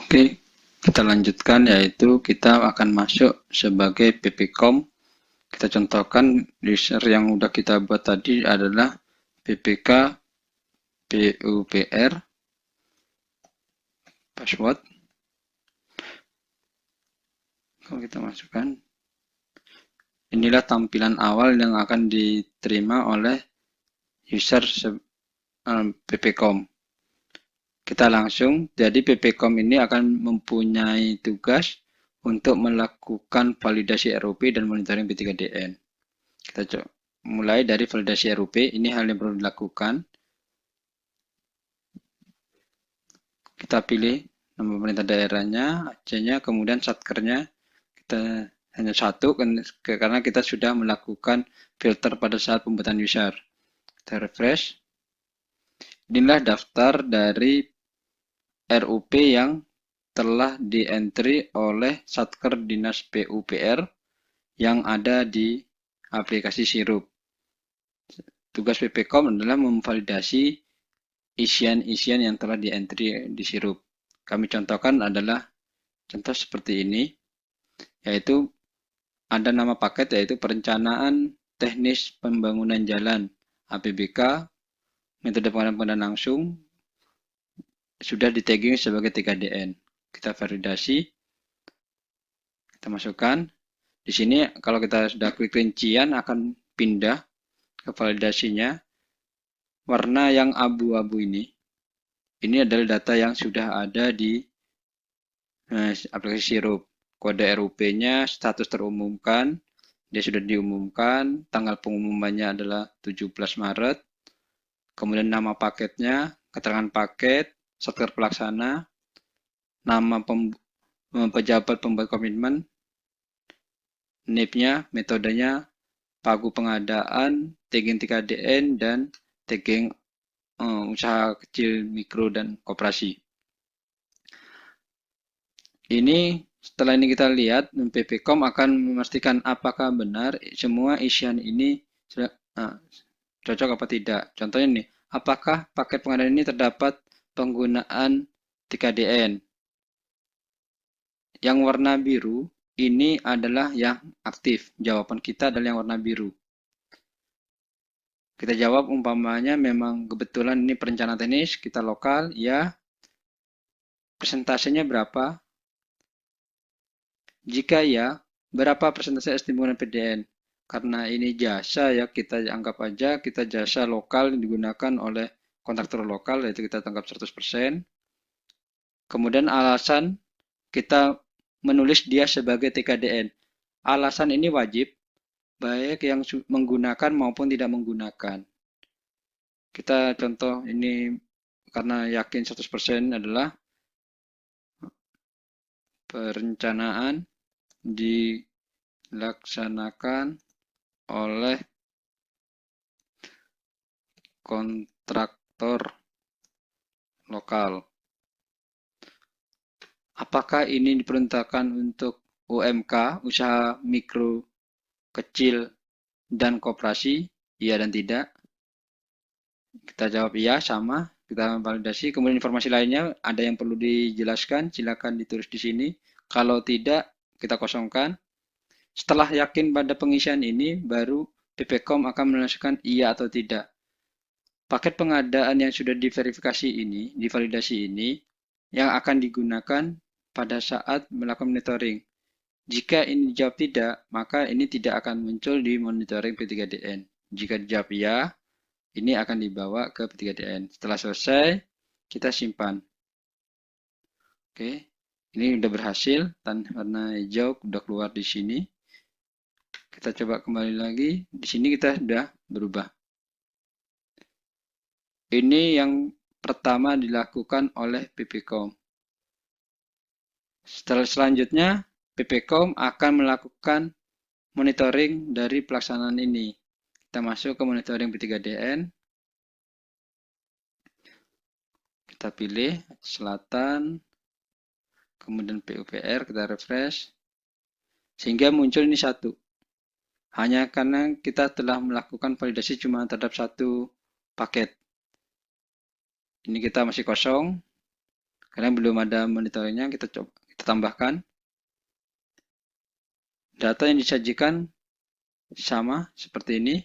Oke, kita lanjutkan yaitu kita akan masuk sebagai ppcom. Kita contohkan user yang udah kita buat tadi adalah ppk pupr password. Kalau kita masukkan, inilah tampilan awal yang akan diterima oleh user ppcom. Kita langsung, jadi ppcom ini akan mempunyai tugas untuk melakukan validasi RUP dan monitoring P3DN. Kita coba mulai dari validasi RUP, ini hal yang perlu dilakukan. Kita pilih nama pemerintah daerahnya, Acehnya, kemudian satkernya kita hanya satu karena kita sudah melakukan filter pada saat pembuatan user. Kita refresh. Inilah daftar dari RUP yang telah di-entry oleh Satker Dinas PUPR yang ada di aplikasi Sirup. Tugas ppcom adalah memvalidasi isian-isian yang telah di-entry di Sirup. Kami contohkan adalah contoh seperti ini, yaitu ada nama paket yaitu perencanaan teknis pembangunan jalan APBK, metode pengadaan langsung, sudah di tagging sebagai 3DN. Kita validasi, kita masukkan. Di sini kalau kita sudah klik rincian akan pindah ke validasinya. Warna yang abu-abu ini adalah data yang sudah ada di aplikasi Sirup. Kode RUP-nya status terumumkan, dia sudah diumumkan, tanggal pengumumannya adalah 17 Maret, kemudian nama paketnya, keterangan paket, satker pelaksana, nama pejabat pembuat komitmen, NIP-nya, metodenya, pagu pengadaan, tagging 3DN, dan tagging usaha kecil, mikro, dan koperasi. Ini setelah ini kita lihat, ppcom akan memastikan apakah benar semua isian ini cocok apa tidak. Contohnya nih, apakah paket pengadaan ini terdapat penggunaan 3DN. Yang warna biru ini adalah yang aktif. Jawaban kita adalah yang warna biru. Kita jawab umpamanya memang kebetulan ini perencanaan teknis, kita lokal, ya. Persentasenya berapa? Jika ya, berapa persentase estimasi PDN? Karena ini jasa ya, kita anggap aja kita jasa lokal yang digunakan oleh kontraktor lokal, yaitu kita tangkap 100%. Kemudian alasan kita menulis dia sebagai TKDN. Alasan ini wajib, baik yang menggunakan maupun tidak menggunakan. Kita contoh ini karena yakin 100% adalah perencanaan dilaksanakan oleh kontraktor lokal. Apakah ini diperuntukkan untuk UMK, usaha mikro, kecil, dan koperasi? Iya dan tidak. Kita jawab iya, sama. Kita validasi. Kemudian informasi lainnya, ada yang perlu dijelaskan, silakan ditulis di sini. Kalau tidak, kita kosongkan. Setelah yakin pada pengisian ini, baru ppcom akan menjelaskan iya atau tidak. Paket pengadaan yang sudah diverifikasi ini, divalidasi ini, yang akan digunakan pada saat melakukan monitoring. Jika ini dijawab tidak, maka ini tidak akan muncul di monitoring P3DN. Jika dijawab ya, ini akan dibawa ke P3DN. Setelah selesai, kita simpan. Oke, ini udah berhasil, warna hijau udah keluar di sini. Kita coba kembali lagi, di sini kita sudah berubah. Ini yang pertama dilakukan oleh ppcom. Selanjutnya, ppcom akan melakukan monitoring dari pelaksanaan ini. Kita masuk ke monitoring P3DN. Kita pilih selatan, kemudian PUPR, kita refresh. Sehingga muncul ini satu. Hanya karena kita telah melakukan validasi cuma terhadap satu paket. Ini kita masih kosong. Karena belum ada monitoringnya, kita tambahkan. Data yang disajikan sama seperti ini.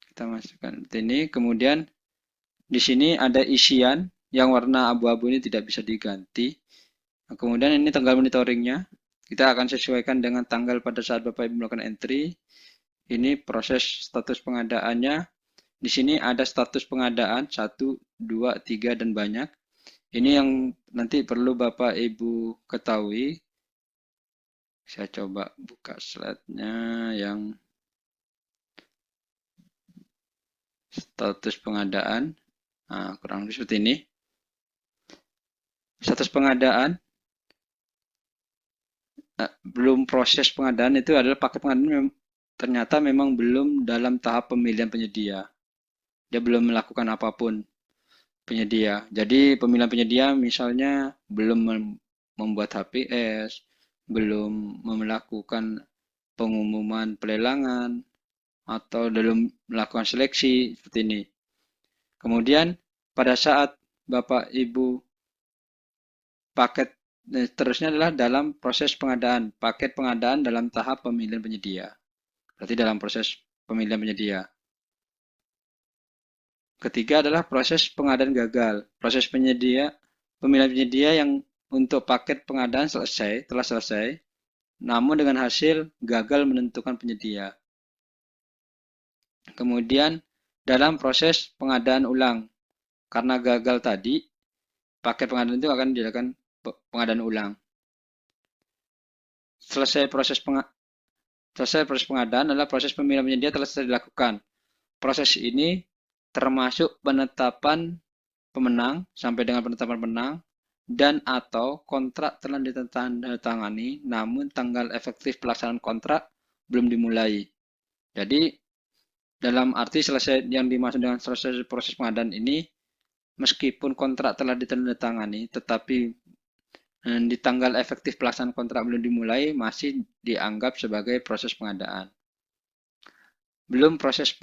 Kita masukkan seperti ini. Kemudian di sini ada isian yang warna abu-abu ini tidak bisa diganti. Nah, kemudian ini tanggal monitoringnya. Kita akan sesuaikan dengan tanggal pada saat Bapak Ibu melakukan entry. Ini proses status pengadaannya. Di sini ada status pengadaan 1, 2, 3, dan banyak. Ini yang nanti perlu Bapak Ibu ketahui. Saya coba buka slide-nya yang status pengadaan. Nah, kurang lebih seperti ini. Status pengadaan, belum proses pengadaan itu adalah paket pengadaan ternyata memang belum dalam tahap pemilihan penyedia. Dia belum melakukan apapun penyedia. Jadi pemilihan penyedia misalnya belum membuat HPS, belum melakukan pengumuman pelelangan, atau belum melakukan seleksi seperti ini. Kemudian pada saat Bapak Ibu paket terusnya adalah dalam proses pengadaan, paket pengadaan dalam tahap pemilihan penyedia. Berarti dalam proses pemilihan penyedia. Ketiga adalah proses pengadaan gagal. Proses pemilihan penyedia yang untuk paket pengadaan telah selesai, namun dengan hasil gagal menentukan penyedia. Kemudian dalam proses pengadaan ulang, karena gagal tadi, paket pengadaan itu akan dilakukan pengadaan ulang. Selesai proses pengadaan adalah proses pemilihan penyedia telah selesai dilakukan. Proses ini termasuk penetapan pemenang sampai dengan penetapan pemenang dan atau kontrak telah ditandatangani namun tanggal efektif pelaksanaan kontrak belum dimulai. Jadi dalam arti selesai yang dimaksud dengan selesai proses pengadaan ini meskipun kontrak telah ditandatangani tetapi di tanggal efektif pelaksanaan kontrak belum dimulai masih dianggap sebagai proses pengadaan. Belum proses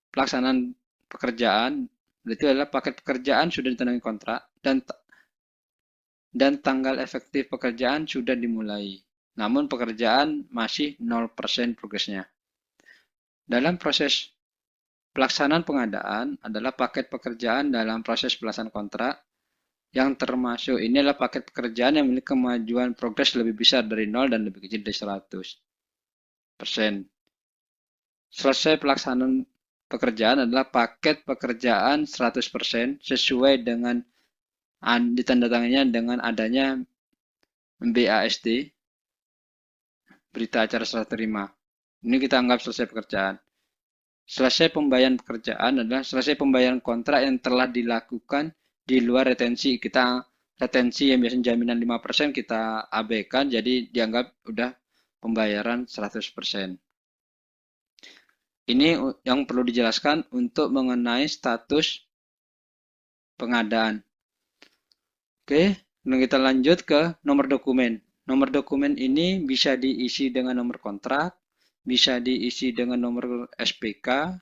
pelaksanaan pekerjaan, itu adalah paket pekerjaan sudah ditandatangani kontrak dan tanggal efektif pekerjaan sudah dimulai. Namun pekerjaan masih 0% progresnya. Dalam proses pelaksanaan pengadaan adalah paket pekerjaan dalam proses pelaksanaan kontrak yang termasuk ini adalah paket pekerjaan yang memiliki kemajuan progres lebih besar dari 0 dan lebih kecil dari 100%. Selesai pelaksanaan pekerjaan adalah paket pekerjaan 100% sesuai dengan ditandatangannya dengan adanya BAST, berita acara serah terima. Ini kita anggap selesai pekerjaan. Selesai pembayaran pekerjaan adalah selesai pembayaran kontrak yang telah dilakukan di luar retensi. Kita retensi yang biasanya jaminan 5% kita abaikan, jadi dianggap udah pembayaran 100%. Ini yang perlu dijelaskan untuk mengenai status pengadaan. Oke, kita lanjut ke nomor dokumen. Nomor dokumen ini bisa diisi dengan nomor kontrak, bisa diisi dengan nomor SPK,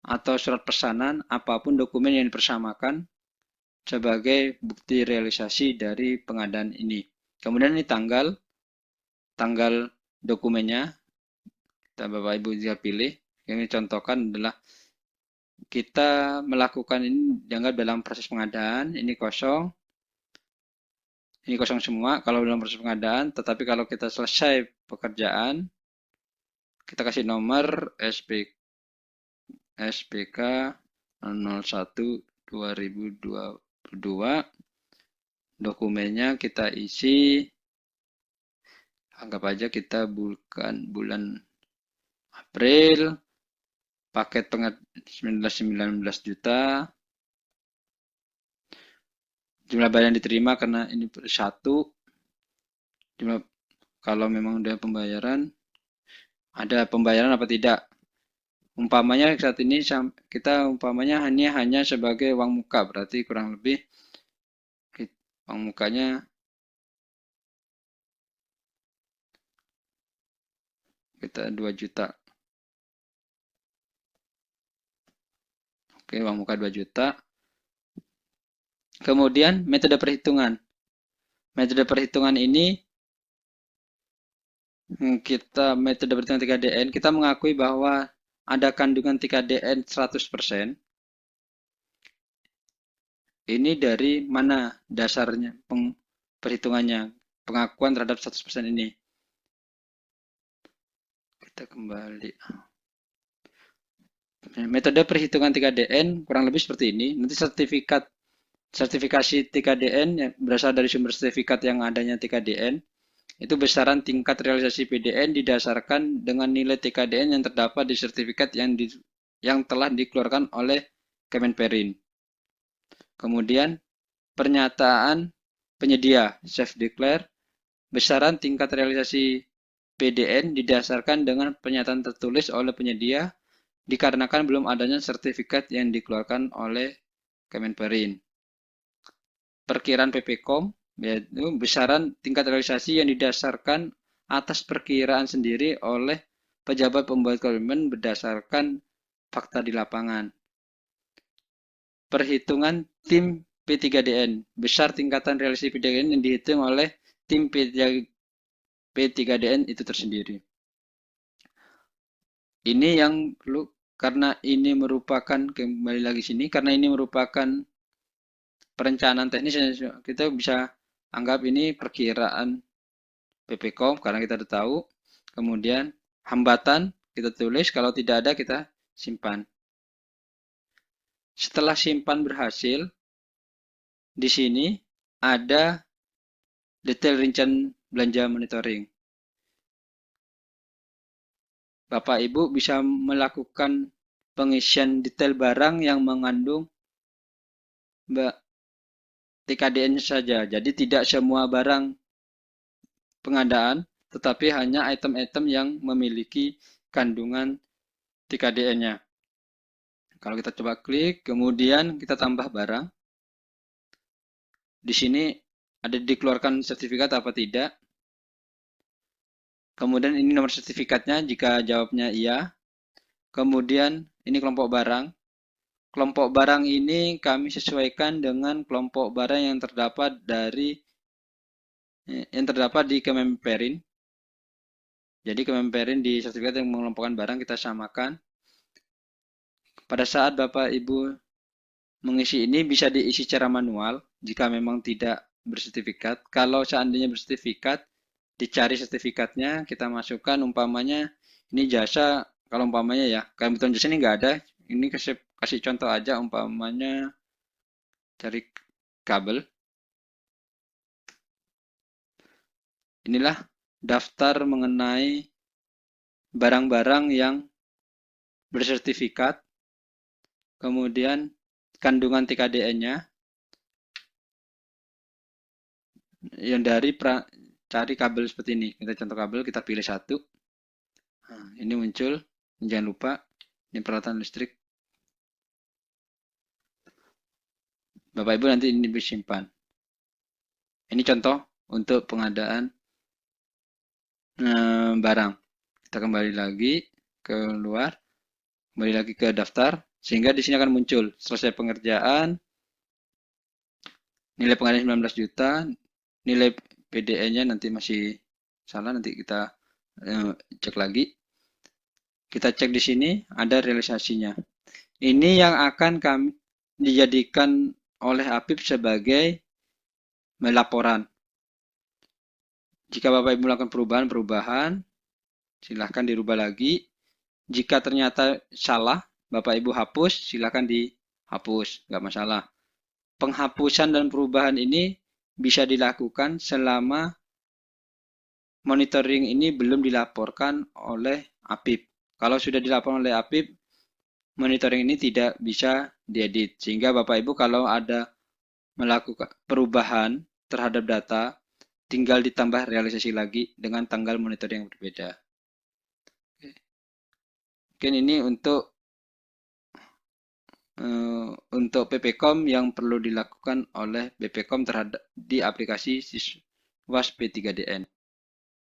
atau surat pesanan, apapun dokumen yang dipersamakan sebagai bukti realisasi dari pengadaan ini. Kemudian ini tanggal dokumennya, kita Bapak Ibu bisa pilih. Yang dicontohkan adalah kita melakukan ini dianggap dalam proses pengadaan, ini kosong semua kalau dalam proses pengadaan, tetapi kalau kita selesai pekerjaan, kita kasih nomor SPK 01/2022, dokumennya kita isi, anggap aja kita bulan April, paket 19 juta, jumlah bayaran diterima karena ini satu, jumlah kalau memang udah pembayaran, ada pembayaran apa tidak. Umpamanya saat ini kita umpamanya hanya sebagai uang muka, berarti kurang lebih uang mukanya kita 2 juta. Oke, uang muka 2 juta. Kemudian metode perhitungan. Metode perhitungan ini metode perhitungan 3DN, kita mengakui bahwa ada kandungan 3DN 100%. Ini dari mana dasarnya perhitungannya, pengakuan terhadap 100% ini. Kita kembali. Metode perhitungan 3DN kurang lebih seperti ini. Nanti sertifikasi 3DN yang berasal dari sumber sertifikat yang adanya 3DN. Itu besaran tingkat realisasi PDN didasarkan dengan nilai TKDN yang terdapat di sertifikat yang telah dikeluarkan oleh Kemenperin. Kemudian pernyataan penyedia self-declare, besaran tingkat realisasi PDN didasarkan dengan pernyataan tertulis oleh penyedia dikarenakan belum adanya sertifikat yang dikeluarkan oleh Kemenperin. Perkiraan PPKOM, yaitu besaran tingkat realisasi yang didasarkan atas perkiraan sendiri oleh pejabat pembuat komitmen berdasarkan fakta di lapangan. Perhitungan tim P3DN, besar tingkatan realisasi PDN yang dihitung oleh tim P3DN itu tersendiri. Ini yang perlu, karena ini merupakan, kembali lagi sini, karena ini merupakan perencanaan teknis, kita bisa anggap ini perkiraan PPKOM karena kita sudah tahu. Kemudian hambatan kita tulis, kalau tidak ada kita simpan. Setelah simpan berhasil, di sini ada detail rincian belanja monitoring. Bapak Ibu bisa melakukan pengisian detail barang yang mengandung TKDN saja. Jadi tidak semua barang pengadaan, tetapi hanya item-item yang memiliki kandungan TKDN-nya. Kalau kita coba klik, kemudian kita tambah barang. Di sini ada dikeluarkan sertifikat apa tidak. Kemudian ini nomor sertifikatnya jika jawabnya iya. Kemudian ini kelompok barang. Kelompok barang ini kami sesuaikan dengan kelompok barang yang terdapat di Kemenperin. Jadi Kemenperin di sertifikat yang mengelompokkan barang kita samakan. Pada saat Bapak Ibu mengisi ini bisa diisi secara manual jika memang tidak bersertifikat. Kalau seandainya bersertifikat, dicari sertifikatnya, kita masukkan umpamanya ini jasa, kalau umpamanya ya, kebutuhan jasa ini nggak ada, ini kasih contoh aja umpamanya cari kabel. Inilah daftar mengenai barang-barang yang bersertifikat, kemudian kandungan TKDN-nya, yang dari cari kabel seperti ini. Kita contoh kabel, kita pilih satu. Nah, ini muncul, jangan lupa, ini peralatan listrik. Bapak Ibu nanti ini disimpan. Ini contoh untuk pengadaan barang. Kita kembali lagi keluar, kembali lagi ke daftar, sehingga di sini akan muncul selesai pengerjaan, nilai pengadaan 19 juta, nilai PDE-nya nanti masih salah, nanti kita cek lagi. Kita cek di sini ada realisasinya. Ini yang akan kami dijadikan oleh Apip sebagai laporan. Jika Bapak Ibu melakukan perubahan, silahkan dirubah lagi. Jika ternyata salah, Bapak Ibu hapus, silahkan dihapus, nggak masalah. Penghapusan dan perubahan ini bisa dilakukan selama monitoring ini belum dilaporkan oleh Apip. Kalau sudah dilaporkan oleh Apip, monitoring ini tidak bisa diedit. Sehingga Bapak Ibu kalau ada melakukan perubahan terhadap data, tinggal ditambah realisasi lagi dengan tanggal monitoring yang berbeda. Mungkin ini untuk PPKOM yang perlu dilakukan oleh BPKOM terhadap di aplikasi Siswas P3DN.